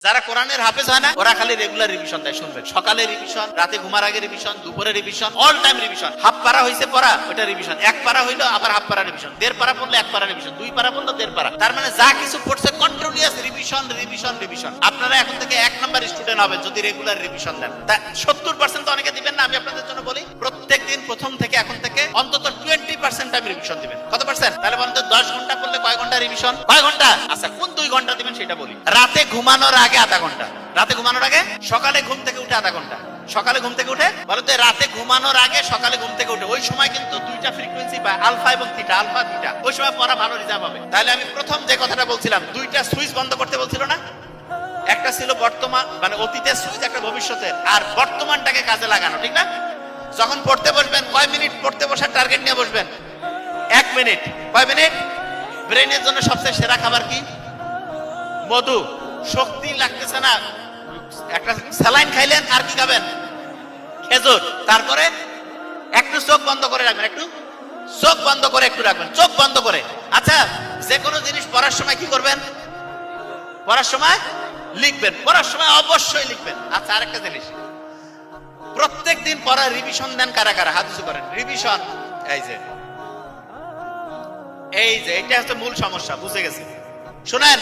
যারা কোরআনের হাফেজ হয় না ওরা খালি রেগুলার রিভিশন দেয়, শুনবেন। সকালে রিভিশন, রাতে ঘুমার আগে রিভিশন, দুপুরে revision, all time revision. Half পারা হইছে পড়া, ওটা রিভিশন। এক পারা হইলো আবার হাফ পারা রিভিশন। দেড় পারা পড়লে এক পারা রিভিশন, দুই পারা পড়লো দেড় পারা। তার মানে যা কিছু পড়ছে কন্টিনিউয়াস রিভিশন রিভিশন রিভিশন। আপনারা এখন থেকে 1 নাম্বার স্টুডেন্ট হবেন যদি রেগুলার রিভিশন দেন। তা 70% তো অনেকে দিবেন না, আমি আপনাদের জন্য বলি প্রত্যেকদিন প্রথম থেকে এখন থেকে অন্তত 20% টাইম রিভিশন দিবেন। কত পার্সেন্ট? তাহলে বলেন তো 10 ঘন্টা পড়লে কয় ঘন্টা রিভিশন? কয় ঘন্টা? আচ্ছা, কোন 2 ঘন্টা দিবেন সেটা বলি। রাতে ঘুমানোর আগে আধা ঘন্টা, রাতে ঘুমানোর আগে, সকালে ঘুম থেকে উঠে আধা ঘন্টা। সকালে ঘুম থেকে উঠে বলো তো, রাতে ঘুমানোর আগে সকালে ঘুম থেকে উঠে, ওই সময় কিন্তু দুইটা ফ্রিকোয়েন্সি বা আলফা এবং থিটা, আলফা থিটা, ওই সময় পড়া ভালো রিজার্ভ হবে। তাহলে আমি প্রথম যে কথাটা বলছিলাম, দুইটা সুইচ বন্ধ করতে বলছিল না? একটা ছিল বর্তমান মানে অতীতের সুইচ, একটা ভবিষ্যতের, আর বর্তমানটাকে কাজে লাগানো, ঠিক না? যখন পড়তে বসবেন কয় মিনিট পড়তে বসার টার্গেট নিয়ে বসবেন? 1 মিনিট। কয় মিনিট? ব্রেনের জন্য সবচেয়ে সেরা খাবার কি? মধু। শক্তি লাগতেছে না, একটা স্যালাইন খাইলেন, আর কি খাবেন? খেজুর। তারপরে একটু চোখ বন্ধ করে রাখবেন, একটু চোখ বন্ধ করে একটু রাখবেন, চোখ বন্ধ করে। আচ্ছা, যে কোনো জিনিস পড়ার সময় কি করবেন? পড়ার সময় লিখবেন, পড়ার সময় অবশ্যই লিখবেন। আচ্ছা, আরেকটা জিনিস, প্রত্যেক দিন পড়া রিভিশন দেন কারা কারা? হাত উঁচু করেন। রিভিশন, এই যে এটা হচ্ছে মূল সমস্যা, বুঝে গেছি। শুনেন,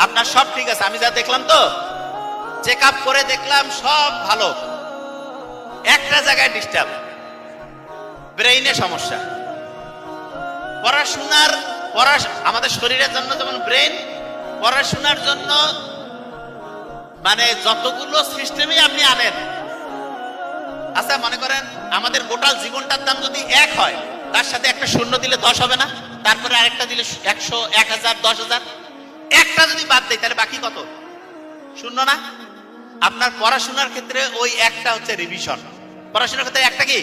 আপনার সব ঠিক আছে, আমি যা দেখলাম তো চেক আপ করে দেখলাম সব ভালো, একটা জায়গায় ডিস্টার্ব, ব্রেইনে সমস্যা। আমাদের শরীরের জন্য যেমন ব্রেইন, পড়াশোনার জন্য মানে যতগুলো সিস্টেমই আপনি আনেন। আচ্ছা, মনে করেন আমাদের গোটা জীবনটার দাম যদি 1 হয়, তার সাথে একটা শূন্য দিলে 10 হবে না? তারপরে আরেকটা দিলে 100, 1000, 10,000। একটা যদি বাদ দেয় তাহলে বাকি কত? শূন্য না? আপনার পড়াশোনার ক্ষেত্রে ওই একটা হচ্ছে রিভিশন। পড়াশোনার ক্ষেত্রে একটা কি?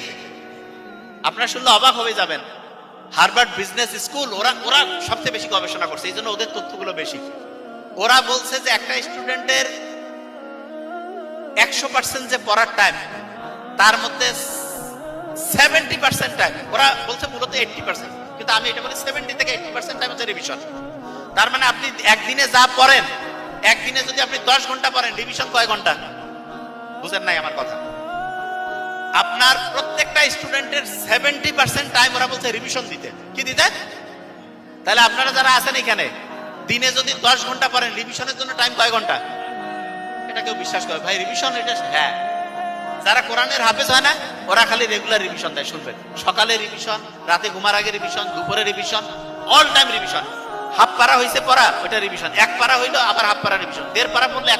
আপনারা শুনলে অবাক হয়ে যাবেন, হার্ভার্ড বিজনেস স্কুল ওরা সবচেয়ে বেশি গবেষণা করছে, এই জন্য ওদের তথ্যগুলো বেশি। ওরা বলছে যে একটা স্টুডেন্টের 100% যে পড়ার টাইম, তার মধ্যে 70% টাইম, ওরা বলছে মূলত 80%, কিন্তু আমি এটা বলি 70 থেকে 80% টাইম হচ্ছে রিভিশন। তার মানে আপনি একদিনে যা পড়েন, একদিনে যদি আপনি 10 ঘন্টা পড়েন, রিভিশন কয় ঘন্টা? বুঝেন নাই আমার কথা? আপনার প্রত্যেকটা স্টুডেন্টের 70% টাইম ওরা বলছে রিভিশন দিতে। কি দিতে? তাহলে আপনারা যারা আছেন এখানে, দিনে যদি 10 ঘন্টা পড়েন, রিভিশনের জন্য টাইম কয় ঘন্টা? এটা কেউ বিশ্বাস করে ভাই রিভিশন? এটা হ্যাঁ, যারা কোরআনের হাফেজ হয় না ওরা খালি রেগুলার রিভিশন দেয়, শুনবেন। সকালে রিভিশন, রাতে ঘুমার আগে রিভিশন, দুপুরে revision, all time revision. Half পারা হইছে পড়া, ওটা রিভিশন। এক পারা হইলো আবার হাফ পারা রিভিশন। দেড় পারা পড়লে এক